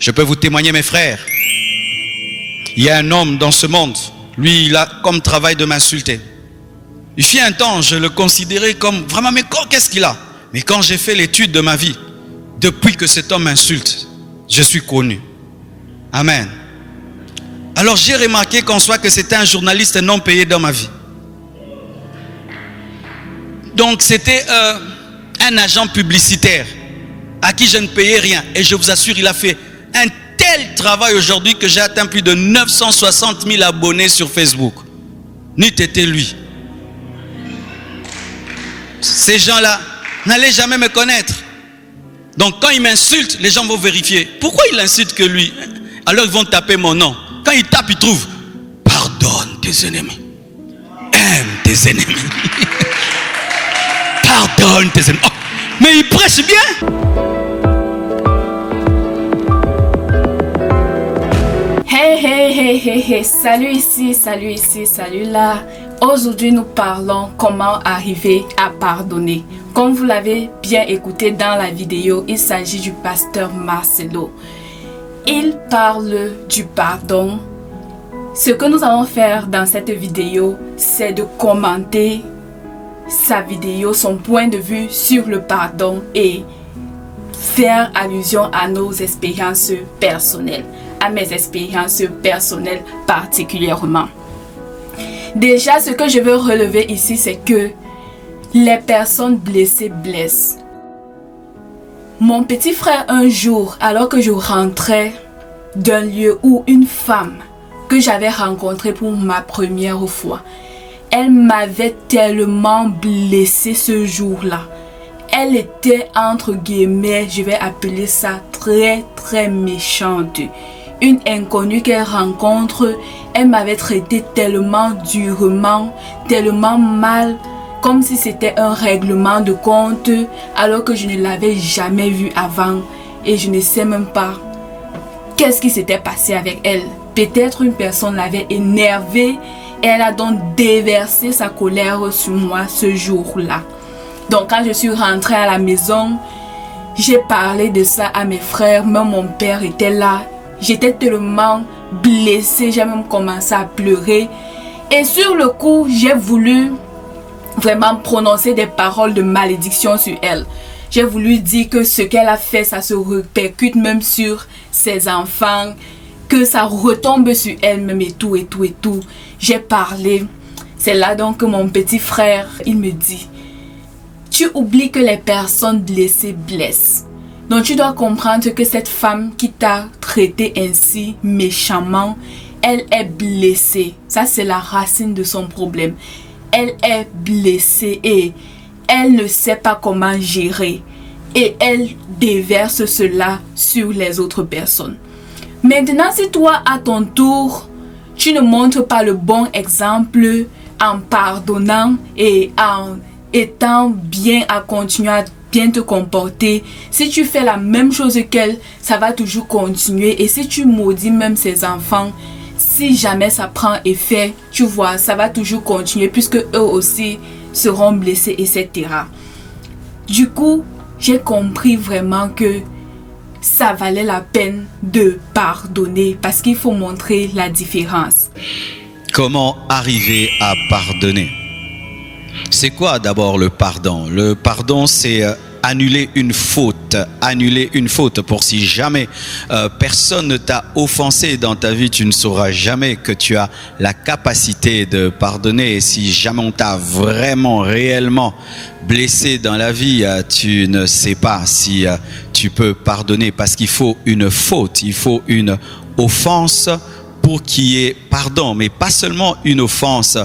Je peux vous témoigner, mes frères. Il y a un homme dans ce monde, lui, il a comme travail de m'insulter. Il fut un temps, je le considérais comme vraiment, mais qu'est-ce qu'il a? Mais quand j'ai fait l'étude de ma vie, depuis que cet homme m'insulte, je suis connu. Amen. Alors j'ai remarqué qu'en soi que c'était un journaliste non payé dans ma vie. Donc c'était un agent publicitaire à qui je ne payais rien. Et je vous assure, il a fait un tel travail aujourd'hui que j'ai atteint plus de 960 000 abonnés sur Facebook. N'eût été lui. Ces gens-là n'allaient jamais me connaître. Donc quand ils m'insultent, les gens vont vérifier. Pourquoi ils insultent que lui? Alors ils vont taper mon nom. Quand ils tapent, ils trouvent: pardonne tes ennemis. Aime tes ennemis. Pardonne tes ennemis. Oh, mais ils prêchent bien. Hey, salut ici, salut là. Aujourd'hui, nous parlons comment arriver à pardonner. Comme vous l'avez bien écouté dans la vidéo, il s'agit du pasteur Marcelo. Il parle du pardon. Ce que nous allons faire dans cette vidéo, c'est de commenter sa vidéo, son point de vue sur le pardon et faire allusion à nos expériences personnelles, à mes expériences personnelles particulièrement. Déjà, ce que je veux relever ici, c'est que les personnes blessées blessent. Mon petit frère, un jour, alors que je rentrais d'un lieu où une femme que j'avais rencontrée pour ma première fois, elle m'avait tellement blessée ce jour-là. Elle était entre guillemets, je vais appeler ça très méchante. Une inconnue qu'elle rencontre, elle m'avait traité tellement durement, tellement mal, comme si c'était un règlement de compte, alors que je ne l'avais jamais vue avant et je ne sais même pas qu'est-ce qui s'était passé avec elle. Peut-être une personne l'avait énervée et elle a donc déversé sa colère sur moi ce jour-là. Donc quand je suis rentrée à la maison, j'ai parlé de ça à mes frères, même mon père était là. J'étais tellement blessée, j'ai même commencé à pleurer. Et sur le coup, j'ai voulu vraiment prononcer des paroles de malédiction sur elle. J'ai voulu dire que ce qu'elle a fait, ça se répercute même sur ses enfants, que ça retombe sur elle-même et tout. J'ai parlé. C'est là donc que mon petit frère, il me dit: tu oublies que les personnes blessées blessent. Donc tu dois comprendre que cette femme qui t'a traité ainsi méchamment, elle est blessée. Ça, c'est la racine de son problème. Elle est blessée et elle ne sait pas comment gérer. Et elle déverse cela sur les autres personnes. Maintenant, si toi, à ton tour, tu ne montres pas le bon exemple en pardonnant et en étant bien à continuer à bien te comporter, si tu fais la même chose qu'elle, ça va toujours continuer. Et si tu maudis même ses enfants, si jamais ça prend effet, tu vois, ça va toujours continuer puisque eux aussi seront blessés, etc. Du coup, j'ai compris vraiment que ça valait la peine de pardonner parce qu'il faut montrer la différence. Comment arriver à pardonner? C'est quoi d'abord le pardon? Le pardon, c'est annuler une faute. Annuler une faute pour si jamais personne ne t'a offensé dans ta vie, tu ne sauras jamais que tu as la capacité de pardonner. Et si jamais on t'a vraiment, réellement blessé dans la vie, tu ne sais pas si tu peux pardonner parce qu'il faut une faute, il faut une offense pour qu'il y ait pardon. Mais pas seulement une offense,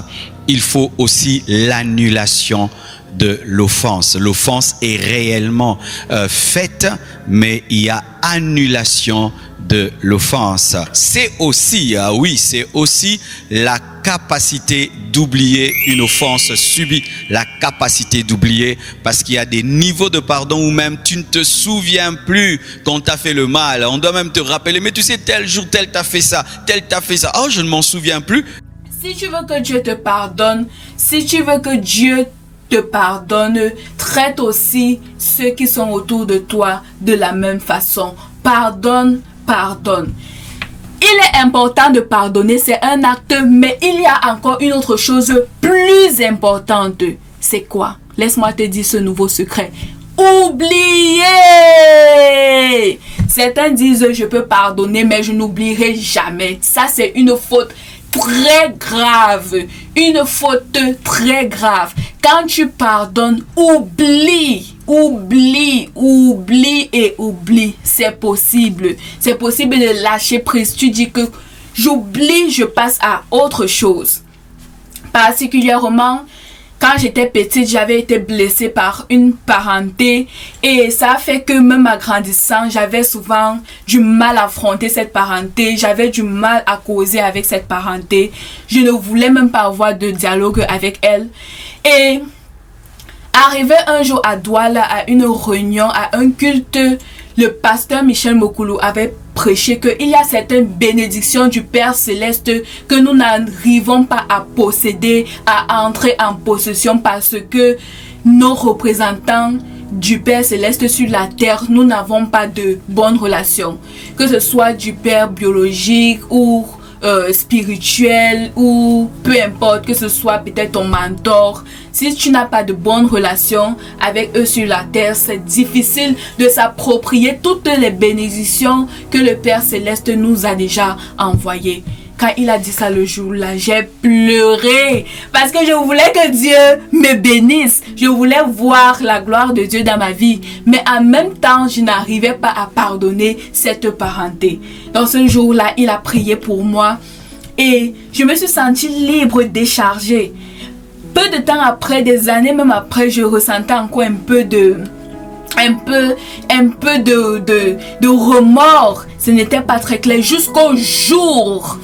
il faut aussi l'annulation de l'offense. L'offense est réellement faite, mais il y a annulation de l'offense. C'est aussi, c'est aussi la capacité d'oublier une offense subie, la capacité d'oublier, parce qu'il y a des niveaux de pardon où même tu ne te souviens plus qu'on t'a fait le mal. On doit même te rappeler, mais tu sais, tel jour, tel t'a fait ça, tel t'a fait ça. Oh, je ne m'en souviens plus. Si tu veux que Dieu te pardonne, si tu veux que Dieu te pardonne, traite aussi ceux qui sont autour de toi de la même façon. Pardonne pardonne. Il est important de pardonner, c'est un acte, mais il y a encore une autre chose plus importante. C'est quoi? Laisse-moi te dire ce nouveau secret. Oubliez! Certains disent je peux pardonner mais je n'oublierai jamais. Ça c'est une faute très grave. Une faute très grave. Quand tu pardonnes, oublie. Oublie et oublie. C'est possible. C'est possible de lâcher prise. Tu dis que j'oublie, je passe à autre chose. Particulièrement, quand j'étais petite, j'avais été blessée par une parenté et ça a fait que même en grandissant, j'avais souvent du mal à affronter cette parenté. J'avais du mal à causer avec cette parenté. Je ne voulais même pas avoir de dialogue avec elle. Et arrivé un jour à Douala, à une réunion, à un culte, le pasteur Michel Mokoulou avait prêché qu'il y a certaines bénédictions du Père Céleste que nous n'arrivons pas à posséder, à entrer en possession parce que nos représentants du Père Céleste sur la terre, nous n'avons pas de bonnes relations. Que ce soit du Père biologique ou spirituel ou peu importe, que ce soit peut-être ton mentor. Si tu n'as pas de bonnes relations avec eux sur la terre, c'est difficile de s'approprier toutes les bénédictions que le Père Céleste nous a déjà envoyées. Quand il a dit ça le jour-là, j'ai pleuré parce que je voulais que Dieu me bénisse. Je voulais voir la gloire de Dieu dans ma vie. Mais en même temps, je n'arrivais pas à pardonner cette parenté. Dans ce jour-là, il a prié pour moi et je me suis sentie libre, déchargée. Peu de temps après, des années même après, je ressentais encore un peu de remords. Ce n'était pas très clair jusqu'au jour.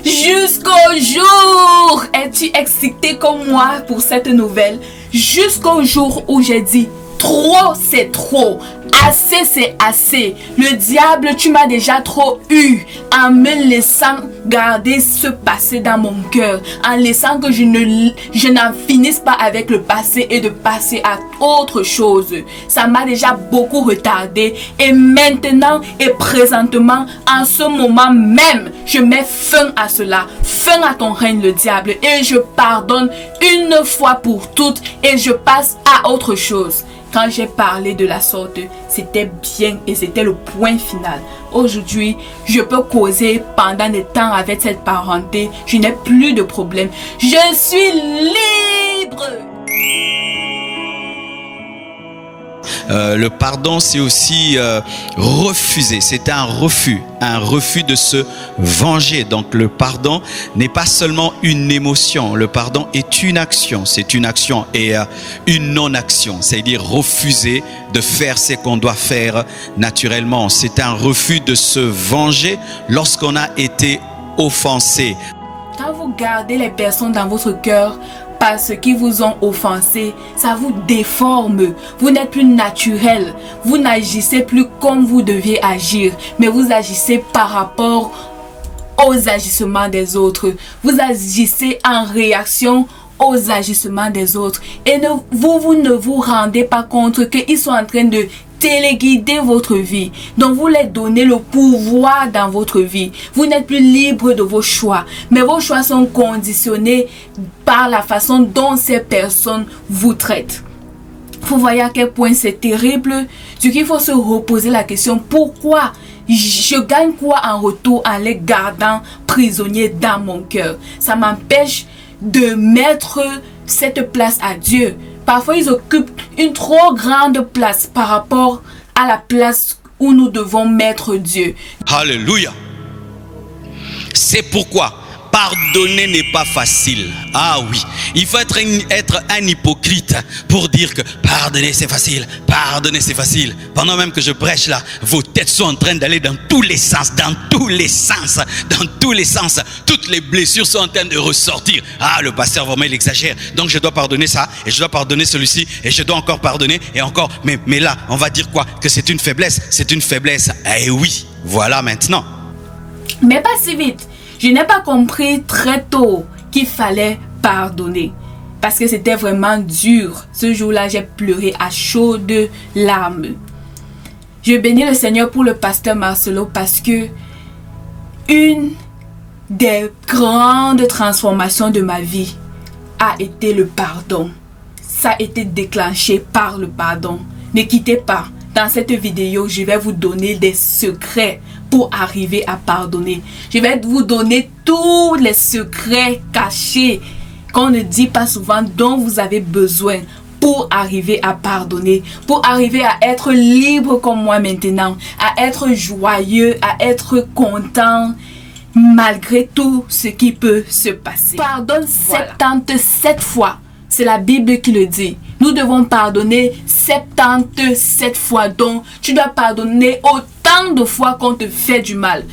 Jusqu'au jour. Es-tu excité comme moi pour cette nouvelle? Jusqu'au jour où j'ai dit trop, c'est trop. Assez, c'est assez. Le diable, tu m'as déjà trop eu en me laissant garder ce passé dans mon cœur, en laissant que je n'en finisse pas avec le passé et de passer à autre chose. Ça m'a déjà beaucoup retardé et maintenant et présentement, en ce moment même, je mets fin à cela, fin à ton règne le diable et je pardonne une fois pour toutes et je passe à autre chose. Quand j'ai parlé de la sorte, c'était bien et c'était le point final. Aujourd'hui, je peux causer pendant des temps avec cette parenté. Je n'ai plus de problème. Je suis libre. Le pardon, c'est aussi refuser. C'est un refus de se venger. Donc le pardon n'est pas seulement une émotion. Le pardon est une action. C'est une action et une non-action. C'est-à-dire refuser de faire ce qu'on doit faire naturellement. C'est un refus de se venger lorsqu'on a été offensé. Quand vous gardez les personnes dans votre cœur, parce qu'ils vous ont offensé, ça vous déforme. Vous n'êtes plus naturel. Vous n'agissez plus comme vous deviez agir, mais vous agissez par rapport aux agissements des autres. Vous agissez en réaction aux agissements des autres. Et vous ne vous rendez pas compte qu'ils sont en train de téléguider votre vie. Donc vous leur donnez le pouvoir dans votre vie. Vous n'êtes plus libre de vos choix, mais vos choix sont conditionnés par la façon dont ces personnes vous traitent. Vous voyez à quel point c'est terrible. Du coup, il faut se reposer la question, pourquoi je gagne quoi en retour en les gardant prisonniers dans mon cœur? Ça m'empêche de mettre cette place à Dieu. Parfois, ils occupent une trop grande place par rapport à la place où nous devons mettre Dieu. Alléluia. C'est pourquoi pardonner n'est pas facile. Ah oui, il faut être un hypocrite pour dire que pardonner c'est facile, pardonner c'est facile. Pendant même que je prêche là, vos têtes sont en train d'aller dans tous les sens, dans tous les sens, dans tous les sens. Toutes les blessures sont en train de ressortir. Ah, le pasteur vraiment il exagère. Donc je dois pardonner ça, et je dois pardonner celui-ci, et je dois encore pardonner, et encore. Mais là, on va dire quoi? Que c'est une faiblesse, c'est une faiblesse. Eh oui, voilà maintenant. Mais pas si vite. Je n'ai pas compris très tôt qu'il fallait pardonner. Parce que c'était vraiment dur. Ce jour-là, j'ai pleuré à chaudes larmes. Je bénis le Seigneur pour le pasteur Marcelo parce que une des grandes transformations de ma vie a été le pardon. Ça a été déclenché par le pardon. Ne quittez pas. Dans cette vidéo, je vais vous donner des secrets pour arriver à pardonner. Je vais vous donner tous les secrets cachés qu'on ne dit pas souvent, dont vous avez besoin pour arriver à pardonner, pour arriver à être libre comme moi maintenant, à être joyeux, à être content malgré tout ce qui peut se passer. Pardonne 77 fois. C'est la Bible qui le dit. Nous devons pardonner 77 fois. Donc, tu dois pardonner autant de fois qu'on te fait du mal.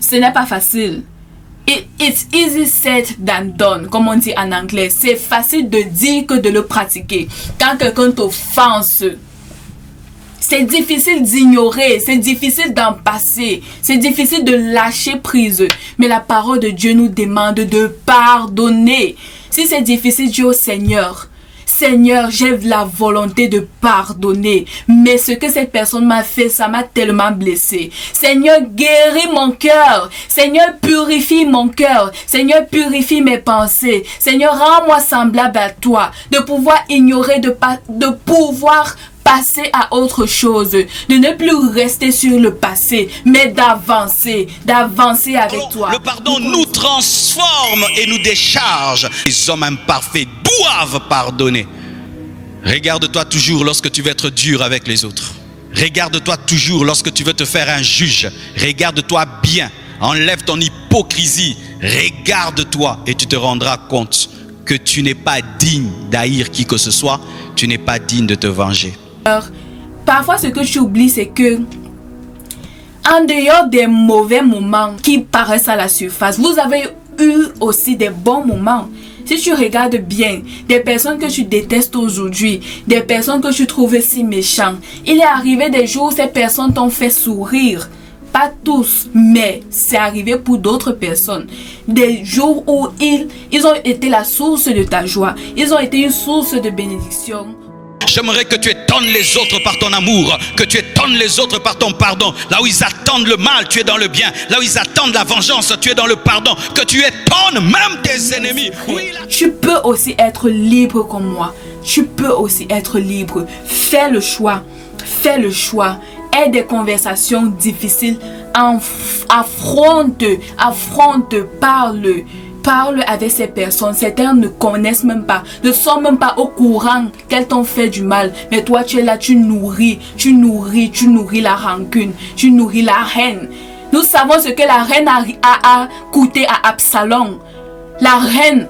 Ce n'est pas facile. It's easy said than done, comme on dit en anglais. C'est facile de dire que de le pratiquer. Quand quelqu'un t'offense, c'est difficile d'ignorer, c'est difficile d'en passer, c'est difficile de lâcher prise. Mais la parole de Dieu nous demande de pardonner. Si c'est difficile, dis au Seigneur, Seigneur, j'ai la volonté de pardonner. Mais ce que cette personne m'a fait, ça m'a tellement blessé. Seigneur, guéris mon cœur. Seigneur, purifie mon cœur. Seigneur, purifie mes pensées. Seigneur, rends-moi semblable à toi. De pouvoir ignorer, de pouvoir passer à autre chose, de ne plus rester sur le passé, mais d'avancer avec toi. Le pardon nous transforme et nous décharge. Les hommes imparfaits doivent pardonner. Regarde-toi toujours lorsque tu veux être dur avec les autres. Regarde-toi toujours lorsque tu veux te faire un juge. Regarde-toi bien. Enlève ton hypocrisie. Regarde-toi et tu te rendras compte que tu n'es pas digne d'haïr qui que ce soit. Tu n'es pas digne de te venger. Parfois, ce que tu oublies, c'est que en dehors des mauvais moments qui paraissent à la surface, vous avez eu aussi des bons moments. Si tu regardes bien, des personnes que tu détestes aujourd'hui, des personnes que tu trouves si méchantes, il est arrivé des jours où ces personnes t'ont fait sourire. Pas tous, mais c'est arrivé pour d'autres personnes. Des jours où ils ont été la source de ta joie. Ils ont été une source de bénédiction. J'aimerais que tu étonnes les autres par ton amour, que tu étonnes les autres par ton pardon. Là où ils attendent le mal, tu es dans le bien. Là où ils attendent la vengeance, tu es dans le pardon. Que tu étonnes même tes ennemis. Oui, tu peux aussi être libre comme moi. Tu peux aussi être libre. Fais le choix. Fais le choix. Aie des conversations difficiles. Affronte, parle avec ces personnes. Certains ne connaissent même pas, ne sont même pas au courant qu'elles t'ont fait du mal. Mais toi, tu es là, tu nourris la rancune, tu nourris la haine. Nous savons ce que la reine a coûté à Absalom. La reine,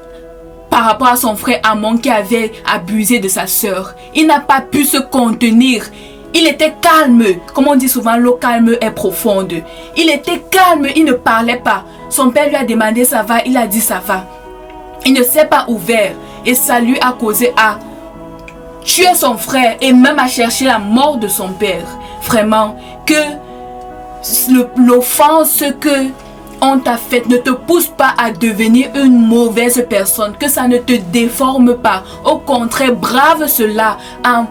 par rapport à son frère Amon qui avait abusé de sa sœur, il n'a pas pu se contenir. Il était calme. Comme on dit souvent, l'eau calme est profonde. Il était calme, il ne parlait pas. Son père lui a demandé ça va, il a dit ça va. Il ne s'est pas ouvert. Et ça lui a causé à tuer son frère et même à chercher la mort de son père. Vraiment, que l'offense que on t'a faite ne te pousse pas à devenir une mauvaise personne. Que ça ne te déforme pas. Au contraire, brave cela en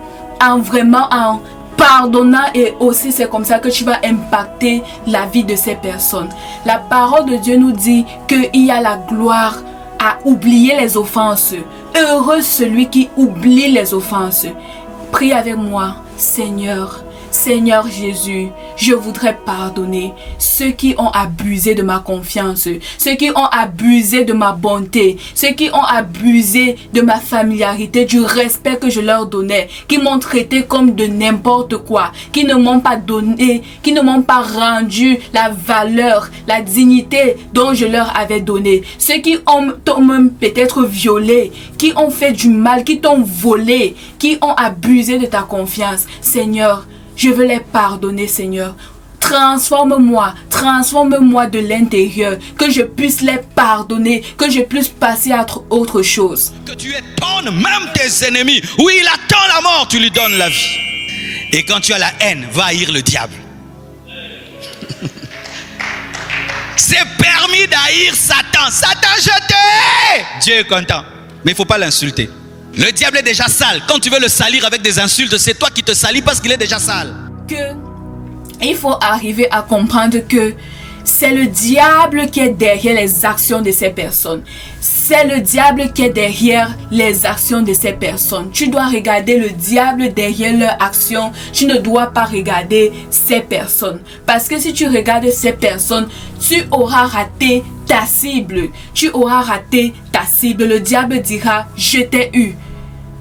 pardonnant, et aussi c'est comme ça que tu vas impacter la vie de ces personnes. La parole de Dieu nous dit qu'il y a la gloire à oublier les offenses. Heureux celui qui oublie les offenses. Prie avec moi. Seigneur Jésus, je voudrais pardonner ceux qui ont abusé de ma confiance, ceux qui ont abusé de ma bonté, ceux qui ont abusé de ma familiarité, du respect que je leur donnais, qui m'ont traité comme de n'importe quoi, qui ne m'ont pas donné, qui ne m'ont pas rendu la valeur, la dignité dont je leur avais donné, ceux qui t'ont même peut-être violé, qui ont fait du mal, qui t'ont volé, qui ont abusé de ta confiance. Seigneur, je veux les pardonner, Seigneur. Transforme-moi de l'intérieur, que je puisse les pardonner, que je puisse passer à autre chose. Que tu étonnes même tes ennemis. Oui, il attend la mort, tu lui donnes la vie. Et quand tu as la haine, va haïr le diable. C'est permis d'haïr Satan. Satan, je te hais. Dieu est content. Mais il ne faut pas l'insulter. Le diable est déjà sale. Quand tu veux le salir avec des insultes, c'est toi qui te salis parce qu'il est déjà sale. Que il faut arriver à comprendre que c'est le diable qui est derrière les actions de ces personnes. C'est le diable qui est derrière les actions de ces personnes. Tu dois regarder le diable derrière leurs actions. Tu ne dois pas regarder ces personnes. Parce que si tu regardes ces personnes, tu auras raté ta cible. Tu auras raté ta cible. Le diable dira, je t'ai eu.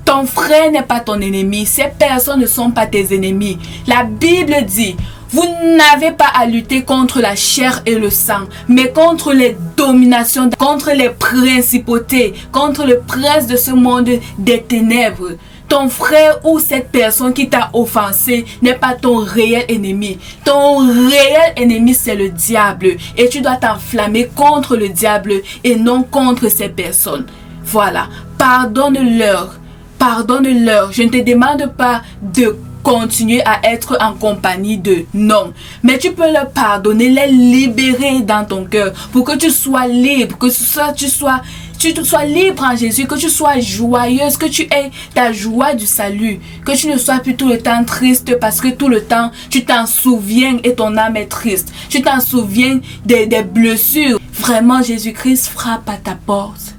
Ton frère n'est pas ton ennemi. Ces personnes ne sont pas tes ennemis. La Bible dit, vous n'avez pas à lutter contre la chair et le sang, mais contre les dominations, contre les principautés, contre le prince de ce monde des ténèbres. Ton frère ou cette personne qui t'a offensé n'est pas ton réel ennemi. Ton réel ennemi, c'est le diable. Et tu dois t'enflammer contre le diable et non contre ces personnes. Voilà. Pardonne-leur. Pardonne-leur. Je ne te demande pas de continuer à être en compagnie d'eux. Non. Mais tu peux leur pardonner, les libérer dans ton cœur pour que tu sois libre, que tu sois libre en Jésus, que tu sois joyeuse, que tu aies ta joie du salut, que tu ne sois plus tout le temps triste parce que tout le temps tu t'en souviens et ton âme est triste. Tu t'en souviens des blessures. Vraiment, Jésus-Christ frappe à ta porte.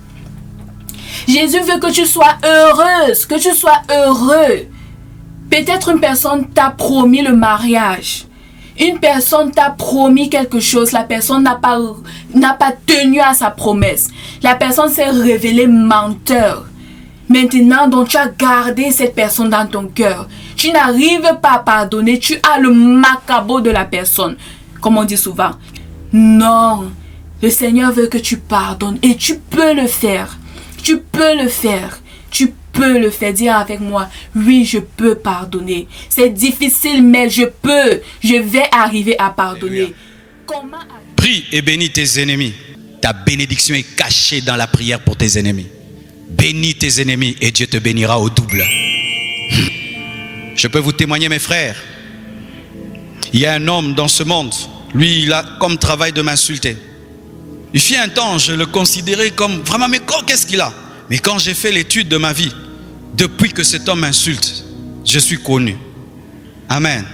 Jésus veut que tu sois heureuse, que tu sois heureux. Peut-être une personne t'a promis le mariage. Une personne t'a promis quelque chose. La personne n'a pas tenu à sa promesse. La personne s'est révélée menteur. Maintenant, donc tu as gardé cette personne dans ton cœur. Tu n'arrives pas à pardonner. Tu as le macabre de la personne. Comme on dit souvent. Non. Le Seigneur veut que tu pardonnes. Et tu peux le faire. Tu peux le faire. Tu peux le faire. Dire avec moi, oui, je peux pardonner. C'est difficile, mais je vais arriver à pardonner. Comment... Prie et bénis tes ennemis. Ta bénédiction est cachée dans la prière pour tes ennemis. Bénis tes ennemis et Dieu te bénira au double. Je peux vous témoigner, mes frères. Il y a un homme dans ce monde, lui, il a comme travail de m'insulter. Il fit un temps, je le considérais comme vraiment, mais qu'est-ce qu'il a? Mais quand j'ai fait l'étude de ma vie, depuis que cet homme m'insulte, je suis connu. Amen.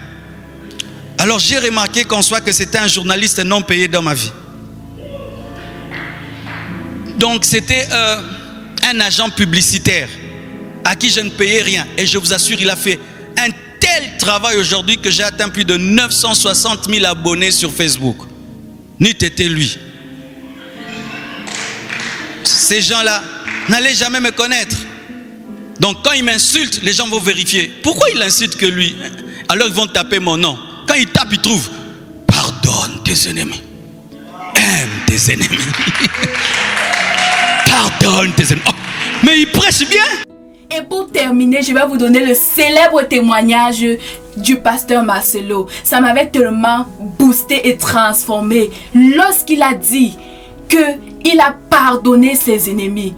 Alors j'ai remarqué qu'en soi que c'était un journaliste non payé dans ma vie. Donc c'était un agent publicitaire à qui je ne payais rien. Et je vous assure, il a fait un tel travail aujourd'hui que j'ai atteint plus de 960 000 abonnés sur Facebook. N'eût été lui. Ces gens-là n'allaient jamais me connaître. Donc quand il m'insulte, les gens vont vérifier. Pourquoi il insulte que lui? Alors ils vont taper mon nom. Quand ils tapent, ils trouvent. Pardonne tes ennemis. Aime tes ennemis. Pardonne tes ennemis. Oh, mais il prêche bien. Et pour terminer, je vais vous donner le célèbre témoignage du pasteur Marcelo. Ça m'avait tellement boosté et transformé lorsqu'il a dit qu'il a pardonné ses ennemis.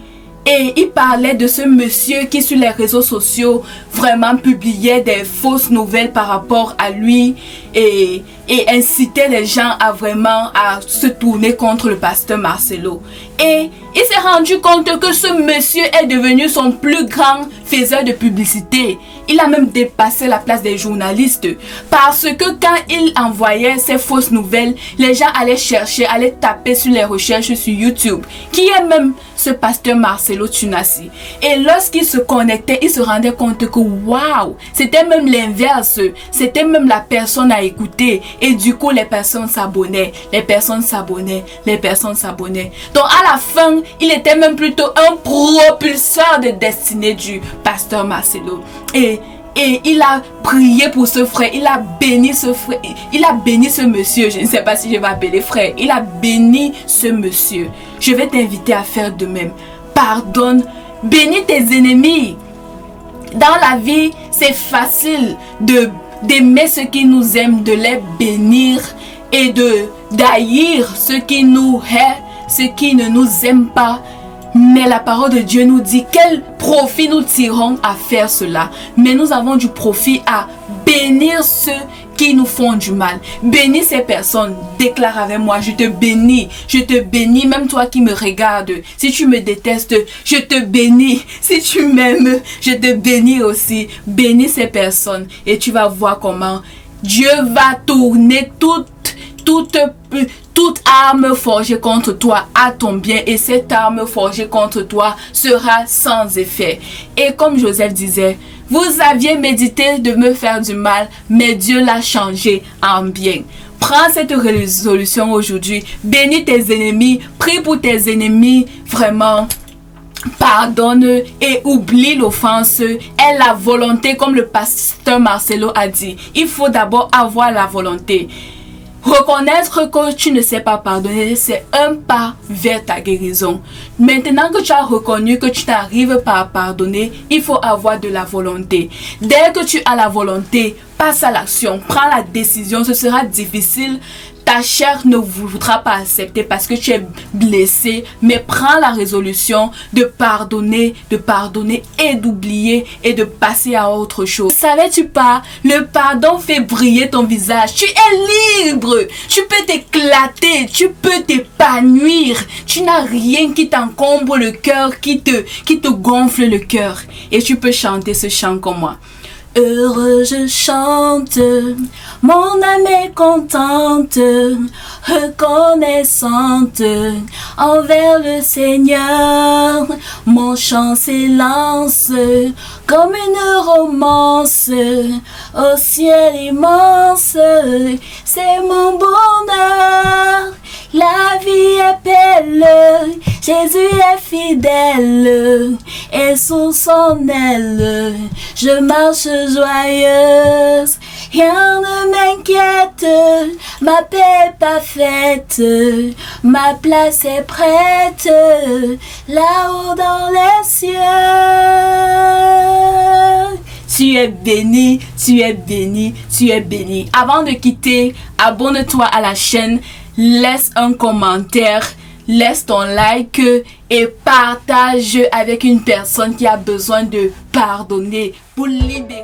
Et il parlait de ce monsieur qui sur les réseaux sociaux vraiment publiait des fausses nouvelles par rapport à lui et incitait les gens à vraiment se tourner contre le pasteur Marcelo. Et il s'est rendu compte que ce monsieur est devenu son plus grand faiseur de publicité. Il a même dépassé la place des journalistes. Parce que quand il envoyait ces fausses nouvelles, les gens allaient chercher, allaient taper sur les recherches sur YouTube. Qui est même ce pasteur Marcelo Tunasi? Et lorsqu'il se connectait, il se rendait compte que waouh, c'était même l'inverse. C'était même la personne à écouter. Et du coup, les personnes s'abonnaient. Les personnes s'abonnaient. Les personnes s'abonnaient. Donc à la fin, il était même plutôt un propulseur de destinée du pasteur Marcelo. Et il a prié pour ce frère, il a béni ce frère, il a béni ce monsieur, je ne sais pas si je vais appeler frère, il a béni ce monsieur. Je vais t'inviter à faire de même. Pardonne, bénis tes ennemis. Dans la vie, c'est facile d'aimer ceux qui nous aiment, de les bénir et d'haïr ceux qui nous haïssent, ceux qui ne nous aiment pas. Mais la parole de Dieu nous dit quel profit nous tirons à faire cela. Mais nous avons du profit à bénir ceux qui nous font du mal. Bénis ces personnes. Déclare avec moi, je te bénis. Je te bénis, même toi qui me regardes. Si tu me détestes, je te bénis. Si tu m'aimes, je te bénis aussi. Bénis ces personnes et tu vas voir comment Dieu va tourner toute arme forgée contre toi à ton bien, et cette arme forgée contre toi sera sans effet. Et comme Joseph disait, vous aviez médité de me faire du mal, mais Dieu l'a changé en bien. Prends cette résolution aujourd'hui. Bénis tes ennemis, prie pour tes ennemis, vraiment. Pardonne et oublie l'offense et la volonté, comme le pasteur Marcelo a dit. Il faut d'abord avoir la volonté. Reconnaître que tu ne sais pas pardonner, c'est un pas vers ta guérison. Maintenant que tu as reconnu que tu n'arrives pas à pardonner, il faut avoir de la volonté. Dès que tu as la volonté, passe à l'action, prends la décision. Ce sera difficile. Ta chair ne voudra pas accepter parce que tu es blessé, mais prends la résolution de pardonner et d'oublier et de passer à autre chose. Savais-tu pas, le pardon fait briller ton visage. Tu es libre, tu peux t'éclater, tu peux t'épanouir. Tu n'as rien qui t'encombre le cœur, qui te gonfle le cœur. Et tu peux chanter ce chant comme moi. Heureux je chante, mon âme est contente, reconnaissante envers le Seigneur. Mon chant s'élance comme une romance au ciel immense. C'est mon bonheur, la vie est belle, Jésus est fidèle et sous son aile je marche joyeuse. Rien ne m'inquiète, ma paix est parfaite, ma place est prête là-haut dans les cieux. Tu es béni, tu es béni, tu es béni. Avant de quitter, abonne-toi à la chaîne, laisse un commentaire, laisse ton like et partage avec une personne qui a besoin de pardonner pour libérer.